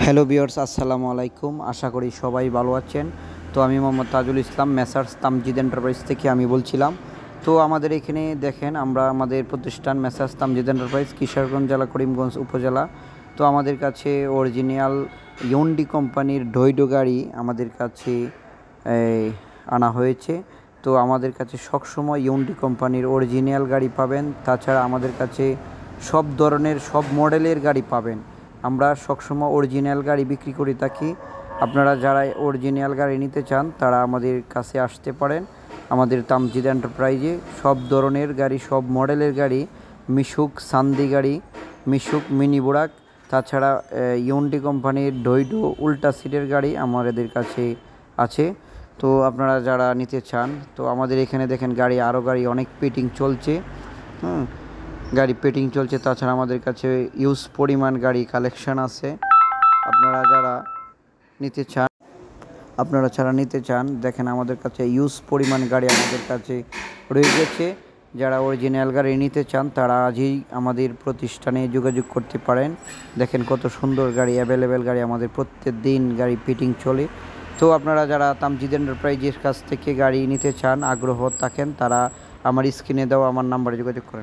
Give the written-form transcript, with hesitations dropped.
Hello viewers, আসসালামু আলাইকুম। আশা করি সবাই ভালো আছেন। তো আমি মোহাম্মদ তাজুল ইসলাম, মেসার্স তামজিদ এন্টারপ্রাইজ থেকে আমি বলছিলাম। তো আমাদের এখানে দেখেন, আমরা আমাদের প্রতিষ্ঠান মেসার্স তামজিদ এন্টারপ্রাইজ, কিশোরগঞ্জ জেলা, করিমগঞ্জ উপজেলা। তো আমাদের কাছে অরিজিনাল ইউন্ডি কোম্পানির ডৈডো গাড়ি আমাদের কাছে আনা হয়েছে। তো আমাদের কাছে সবসময় ইউন্ডি কোম্পানির অরিজিনাল গাড়ি পাবেন। তাছাড়া আমাদের কাছে সব ধরনের সব মডেলের গাড়ি পাবেন। আমরা সবসময় অরিজিনাল গাড়ি বিক্রি করে থাকি। আপনারা যারা অরিজিনাল গাড়ি নিতে চান তারা আমাদের কাছে আসতে পারেন। আমাদের তামজিদ এন্টারপ্রাইজে সব ধরনের গাড়ি, সব মডেলের গাড়ি, মিশুক সান্দি গাড়ি, মিশুক মিনি বুরাক, তাছাড়া ইউন্ডি কোম্পানির ডৈডো উল্টা সিটের গাড়ি আমাদের কাছে আছে। তো আপনারা যারা নিতে চান, তো আমাদের এখানে দেখেন গাড়ি অনেক পেটিং চলছে। গাড়ি পেটিং চলছে। তাছাড়া আমাদের কাছে ইউজ পরিমাণ গাড়ি কালেকশান আছে। আপনারা যারা নিতে চান দেখেন, আমাদের কাছে ইউজ পরিমাণ গাড়ি আমাদের কাছে রয়ে গেছে। যারা অরিজিনাল গাড়ি নিতে চান তারা আজই আমাদের প্রতিষ্ঠানে যোগাযোগ করতে পারেন। দেখেন কত সুন্দর গাড়ি, অ্যাভেলেবেল গাড়ি, আমাদের প্রত্যেক দিন গাড়ি পেটিং চলে। তো আপনারা যারা তামজিদ এন্টারপ্রাইজের কাছ থেকে গাড়ি নিতে চান, আগ্রহ থাকেন, তারা আমার স্ক্রিনে দেওয়া আমার নাম্বারে যোগাযোগ করেন।